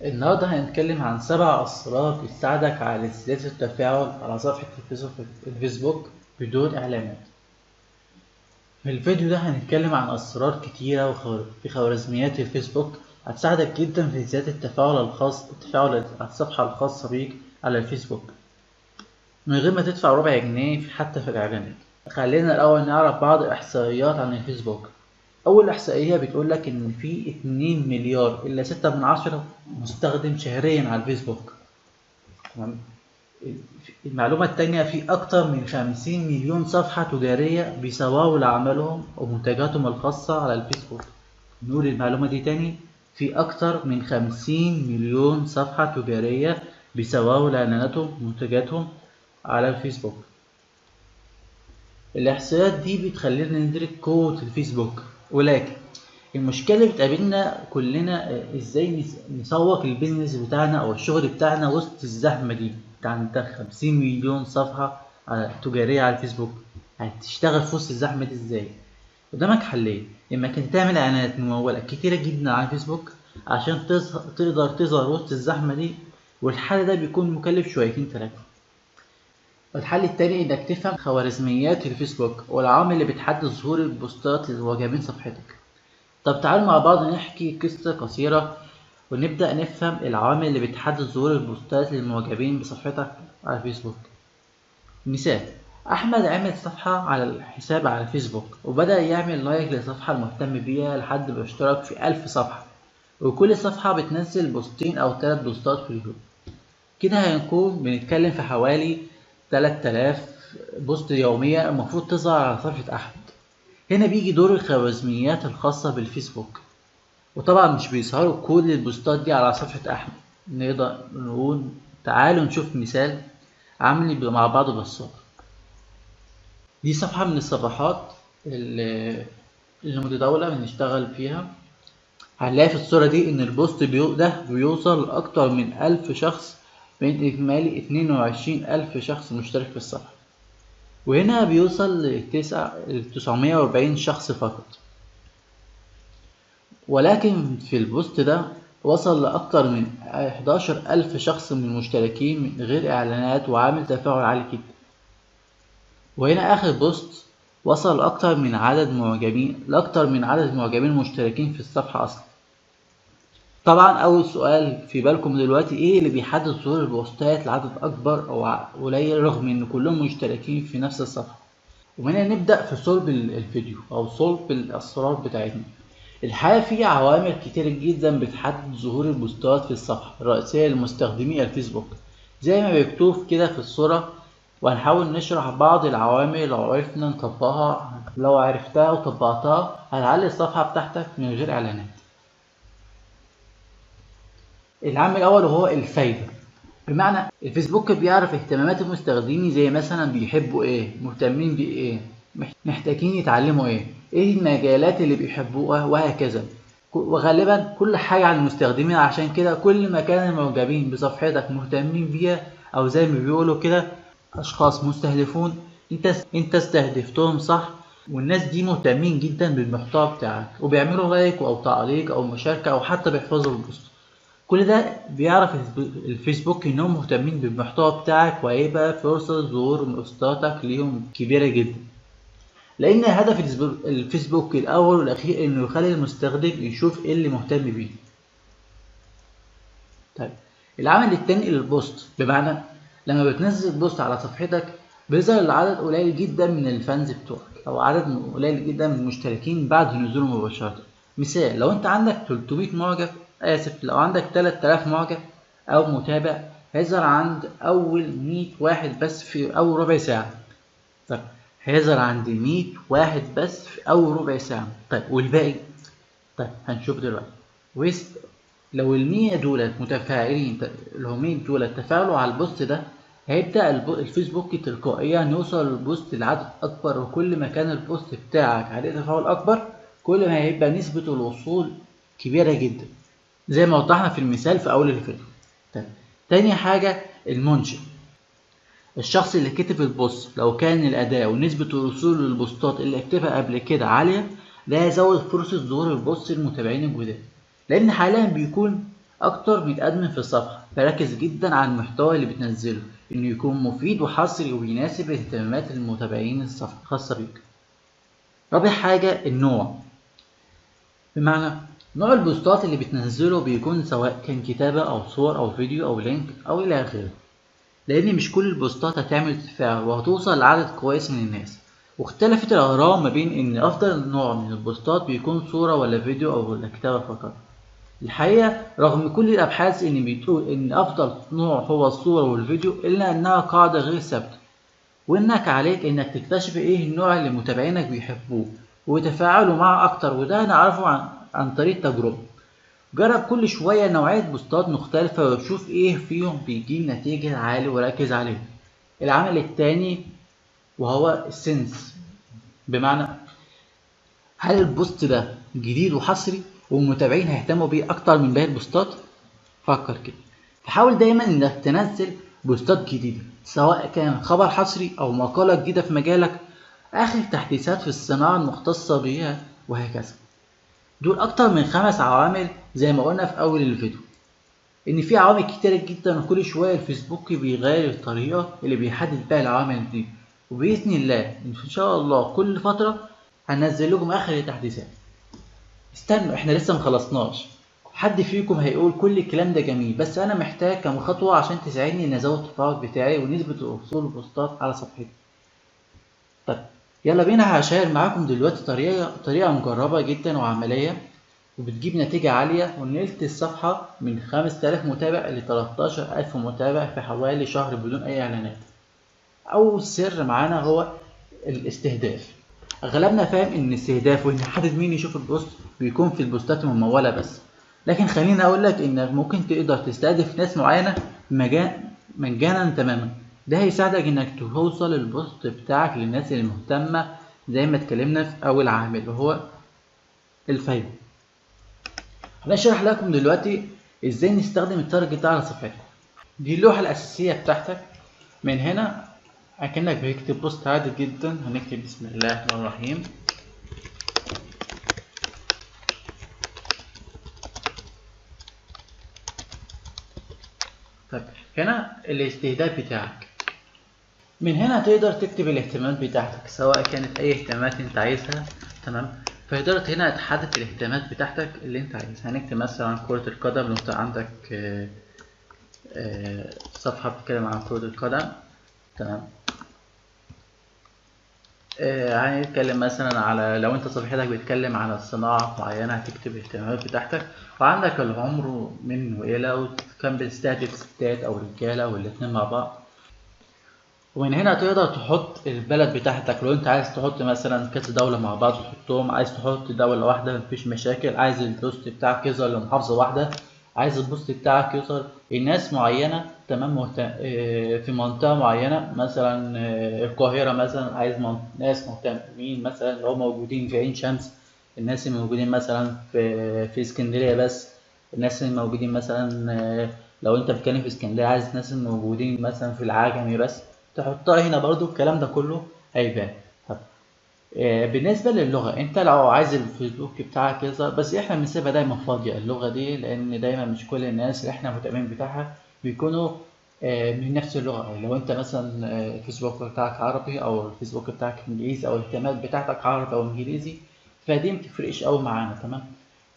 النهاردة هنتكلم عن 7 أسرار بتساعدك على زيادة التفاعل على صفحة الفيسبوك بدون إعلانات. في الفيديو ده هنتكلم عن أسرار كتيرة في خوارزميات الفيسبوك هتساعدك جدا في زيادة التفاعل على الصفحة الخاصة بيك على الفيسبوك من غير ما تدفع ربع جنيه حتى في الإعلانات. خلينا الأول نعرف بعض الإحصائيات عن الفيسبوك. أول إحصائية بتقولك إن في 2 مليار إلا 6 من عشرة مستخدم شهريا على الفيسبوك. تمام. المعلومة التانية في أكتر من 50 مليون صفحة تجارية بيسوقوا لأعمالهم ومنتجاتهم الخاصة على الفيسبوك. نقول المعلومة دي تاني، في أكتر من 50 مليون صفحة تجارية بيسوقوا لإعلاناتهم ومنتجاتهم على الفيسبوك. الإحصائيات دي بتخلينا ندرك قوة الفيسبوك، ولكن المشكلة اللي بتقابلنا كلنا ازاي نسوق البيزنس بتاعنا او الشغل بتاعنا وسط الزحمة دي. انت عندك 50 مليون صفحة تجارية على الفيسبوك، هتشتغل في وسط الزحمة دي ازاي؟ قدامك حلين، اما كنت تعمل اعلانات ممولة كتيرة جدا على الفيسبوك عشان تقدر تظهر وسط الزحمة دي، والحل ده بيكون مكلف شويتين تلاتة. الحل التاني انك تفهم خوارزميات الفيسبوك والعوامل اللي بتحدد ظهور البوستات للمعجبين صفحتك. طب تعالوا مع بعض نحكي قصة قصيرة ونبدأ نفهم العوامل اللي بتحدد ظهور البوستات للمعجبين بصفحتك على الفيسبوك. مثال: أحمد عمل صفحة على الحساب على الفيسبوك وبدأ يعمل لايك للصفحة المهتم بيها لحد ما اشترك في 1000 صفحة، وكل صفحة بتنزل بوستين أو 3 بوستات في اليوم. كده هنكون بنتكلم في حوالي 3000 بوست يوميا المفروض تظهر على صفحة أحمد. هنا بيجي دور الخوارزميات الخاصة بالفيسبوك، وطبعا مش بيظهروا كل البوستات دي على صفحة أحمد. نقدر نقول تعالوا نشوف مثال عملي مع بعض بالصور. دي صفحة من الصفحات اللي متداولة بنشتغل فيها. هنلاقي في الصورة دي إن البوست ده بيوصل لأكتر من 1000 شخص من إجمالي 22,000 شخص مشترك في الصفحة، وهنا بيوصل ل 940 شخص فقط. ولكن في البوست ده وصل لأكتر من 11,000 شخص من المشتركين من غير إعلانات وعامل تفاعل عالي جدا. وهنا آخر بوست وصل لأكتر من عدد معجبين مشتركين في الصفحة أصلا. طبعا أول سؤال في بالكم دلوقتي إيه اللي بيحدد ظهور البوستات لعدد أكبر أو قليل رغم إن كلهم مشتركين في نفس الصفحة؟ وهنا نبدأ في صلب الفيديو أو صلب الأسرار بتاعتنا. الحقيقة في عوامل كتير جدا بتحدد ظهور البوستات في الصفحة الرئيسية لمستخدمي الفيسبوك زي ما مكتوب كده في الصورة، وهنحاول نشرح بعض العوامل لو عرفنا نطبقها. لو عرفتها وطبقتها هتعلي الصفحة بتاعتك من غير إعلانات. العامل الأول وهو الفايدة، بمعنى الفيسبوك بيعرف اهتمامات المستخدمين زي مثلا بيحبوا ايه، مهتمين بايه، محتاجين يتعلموا ايه المجالات اللي بيحبوها وهكذا. وغالبا كل حاجة عن المستخدمين، عشان كده كل ما كان المعجبين بصفحتك مهتمين بيها او زي ما بيقولوا كده اشخاص مستهدفون، انت استهدفتهم صح. والناس دي مهتمين جدا بالمحتوى بتاعك وبيعملوا لايك او تعليق او مشاركة او حتى بيحفظوا البوست. كل ده بيعرف الفيسبوك انهم مهتمين بالمحتوى بتاعك، وهيبقى فرصة ظهور بوستاتك ليهم كبيرة جدا، لان هدف الفيسبوك الاول والاخير انه يخلي المستخدم يشوف ايه اللي مهتم بيه. طيب العامل التاني للبوست، بمعنى لما بتنزل بوست على صفحتك بيظهر العدد قليل جدا من الفانز بتوعك او عدد قليل جدا من المشتركين بعد نزوله مباشرة. مثال: لو انت عندك 300 معجب، لو عندك 3000 معجب او متابع هيظهر عند اول 100 واحد بس في اول ربع ساعة. طيب هيظهر عند 100 واحد بس في اول ربع ساعة. طيب والباقي؟ طيب هنشوف دلوقتي. لو ال100 دولت متفاعلين، لو 100 دولت تفاعلوا على البوست ده، هيبدأ الفيسبوك تلقائيا يوصل البوست لعدد أكبر، وكل ما كان البوست بتاعك عليه تفاعل أكبر كل ما هيبقى نسبة الوصول كبيرة جدا زي ما وضحنا في المثال في أول الفيديو. طيب تاني حاجة المنشئ، الشخص اللي كتب البوست لو كان الأداء ونسبة الوصول للبوستات اللي كتبها قبل كده عالية، ده يزود فرصة ظهور البوست للمتابعين الجداد، لأن حاليا بيكون اكتر من ادمن في الصفحة، فركز جدا على المحتوى اللي بتنزله انه يكون مفيد وحصري وبيناسب اهتمامات المتابعين الصفحة الخاصة بيك. رابع حاجة النوع، بمعنى نوع البوستات اللي بتنزله بيكون سواء كان كتابة او صور او فيديو او لينك او الى اخره، لان مش كل البوستات هتعمل تفاعل وهتوصل لعدد كويس من الناس. واختلفت الاراء ما بين ان افضل نوع من البوستات بيكون صورة ولا فيديو او ولا كتابة فقط. الحقيقة رغم كل الابحاث ان بتقول ان افضل نوع هو الصورة والفيديو، الا انها قاعدة غير ثابتة، وانك عليك انك تكتشف ايه النوع اللي متابعينك بيحبوه ويتفاعلوا معه اكتر، وده هنعرفه عن طريق تجربة. جرب كل شوية نوعية بوستات مختلفة وشوف ايه فيهم بيجيب نتيجة عالية وركز عليه. العامل التاني وهو السنس، بمعنى هل البوست ده جديد وحصري والمتابعين هيهتموا بيه اكتر من باقي البوستات؟ فكر كده. فحاول دايما انك تنزل بوستات جديدة، سواء كان خبر حصري او مقالة جديدة في مجالك، اخر تحديثات في الصناعة المختصة بيها، وهكذا. دول اكتر من 5 عوامل زي ما قلنا في اول الفيديو، ان في عوامل كتيرة جدا، وكل شوية الفيسبوك بيغير الطريقة اللي بيحدد بيها العوامل دي. وبإذن الله ان شاء الله كل فترة هنزل لكم اخر التحديثات. استنوا، احنا لسه مخلصناش. حد فيكم هيقول كل الكلام ده جميل، بس انا محتاج كم خطوة عشان تساعدني ان ازود التفاعل بتاعي ونسبة وصول البوستات على صفحتي. طيب يلا بينا، هشير معاكم دلوقتي طريقة مجربة جدا وعملية وبتجيب نتيجة عالية، ونقلت الصفحة من 5000 متابع ل 13000 متابع في حوالي شهر بدون أي إعلانات. أول سر معانا هو الاستهداف. أغلبنا فاهم إن الاستهداف وإن نحدد مين يشوف البوست بيكون في البوستات الممولة بس، لكن خليني أقولك إنك ممكن تقدر تستهدف ناس معينة مجانا تماما. ده هيساعدك إنك توصل البوست بتاعك للناس اللي مهتمة، زي ما اتكلمنا في أول عامل وهو الفايدة. هنشرح لكم دلوقتي ازاي نستخدم التارجت ده على صفحتك. دي اللوحة الأساسية بتاعتك. من هنا أكنك بتكتب بوست عادي جدا، هنكتب بسم الله الرحمن الرحيم. طيب هنا الاستهداف بتاعك. من هنا تقدر تكتب الاهتمامات بتاعتك، سواء كانت أي اهتمامات أنت عايزها. تمام. فقدرت هنا تحدد الاهتمامات بتاعتك اللي أنت عايزها. هنكتب مثلا كرة القدم لو أنت عندك صفحة بتتكلم عن كرة القدم. تمام. هنتكلم مثلا على لو انت صفحتك بتتكلم على صناعة معينة هتكتب الاهتمامات بتاعتك، وعندك العمر من والى، وكان بتستهدف ستات او رجالة او الاتنين مع بعض. ومن هنا تقدر تحط البلد بتاعتك، لو انت عايز تحط مثلا كذا دولة مع بعض تحطهم، عايز تحط دولة واحدة مفيش مشاكل، عايز البوست بتاعك يظهر لمحافظة واحدة، عايز البوست بتاعك يظهر لناس معينة. تمام. في منطقة معينة مثلا القاهرة مثلا، عايز ناس مهتمين مثلا اللي هم موجودين في عين شمس، الناس اللي موجودين مثلا في اسكندرية بس، الناس اللي موجودين مثلا لو انت بتتكلم في اسكندرية عايز الناس اللي موجودين مثلا في العجمي بس، تحطها هنا برضو. الكلام ده كله هيبان. طب بالنسبة للغة، انت لو عايز الفيسبوك بتاعك يظهر، بس احنا بنسيبها دايما فاضية اللغة دي، لان دايما مش كل الناس اللي احنا مهتمين بتاعها بيكونوا من نفس اللغة. لو انت مثلا الفيسبوك بتاعك عربي او الفيسبوك بتاعك انجليزي او الاهتمامات بتاعتك عربي او انجليزي، فدي متفرقش قوي معانا. تمام.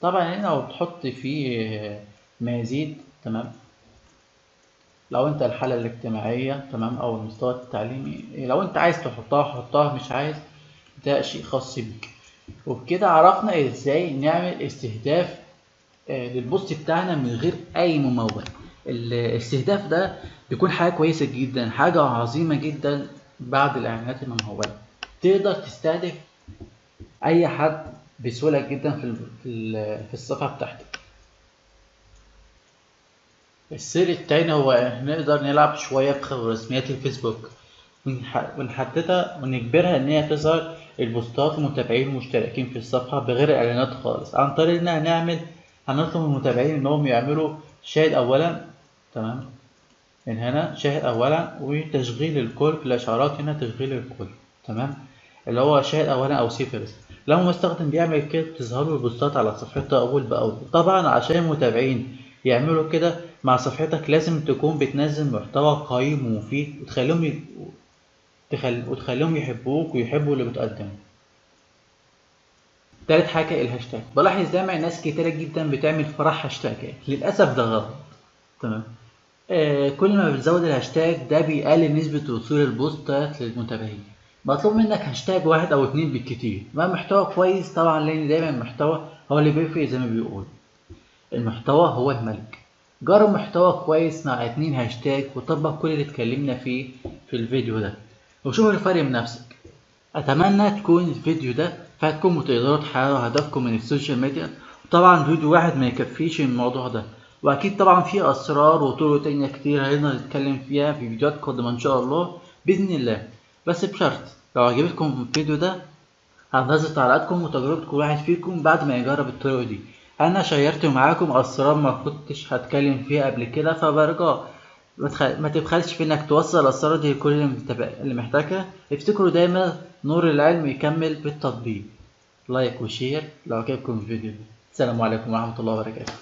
طبعا هنا لو بتحط فيه ما يزيد. تمام. لو انت الحالة الاجتماعية تمام او المستوى التعليمي، لو انت عايز تحطها حطها، مش عايز ده شيء خاص بيك. وبكده عرفنا ازاي نعمل استهداف للبوست بتاعنا من غير اي ممول. الاستهداف ده بيكون حاجة كويسة جدا، حاجة عظيمة جدا بعد الاعلانات الممولة. تقدر تستهدف اي حد بسهولة جدا في الصفحة بتاعتك. السر التاني هو نقدر نلعب شوية بخوارزميات الفيسبوك ونحددها ونجبرها ان هي تظهر البوستات والمتابعين المشتركين في الصفحة بغير اعلانات خالص، عن طريق انها هنطلب من المتابعين انهم يعملوا شاهد اولا. تمام. من هنا شاهد اولا وتشغيل الكل في الاشعارات، هنا تشغيل الكل. تمام. اللي هو شاهد اولا او سيفرس. لو مستخدم بيعمل كده تظهر له البوستات على صفحته اول باول. طبعا عشان المتابعين يعملوا كده مع صفحتك. لازم تكون بتنزل محتوى قيم ومفيد وتخليهم يحبوك ويحبوا اللي بتقدمه. تالت حاجة الهاشتاج. بلاحظ دايما ناس كتيرة جدا بتعمل فرح هاشتاجات، للأسف ده غلط. تمام. كل ما بتزود الهاشتاج ده بيقلل نسبة وصول البوستات للمتابعين. مطلوب منك هاشتاج واحد أو اتنين بالكتير مع محتوى كويس طبعا، لأن دايما المحتوى هو اللي بيفرق زي ما بيقول. المحتوى هو الملك. جرب محتوى كويس مع 2 هاشتاج وطبق كل اللي اتكلمنا فيه في الفيديو ده وشوف الفرق بنفسك. اتمنى تكون الفيديو ده فاتكم وتقدروا تحققوا هدفكم من السوشيال ميديا. وطبعا فيديو واحد ما يكفيش الموضوع ده، واكيد طبعا في اسرار وطرق تانية كتير هنقدر نتكلم فيها في فيديوهات قادمة ان شاء الله باذن الله. بس بشرط لو عجبتكم الفيديو ده هننزل تعليقاتكم وتجربة كل واحد فيكم بعد ما يجرب الطرق دي. انا شيرت معاكم اسرار ما كنتش هتكلم فيها قبل كده، فبرجاء ما تبخلش في انك توصل الاسرار دي لكل اللي محتاجها. افتكروا دايما نور العلم يكمل بالتطبيق. لايك وشير لو عجبكم الفيديو. السلام عليكم ورحمة الله وبركاته.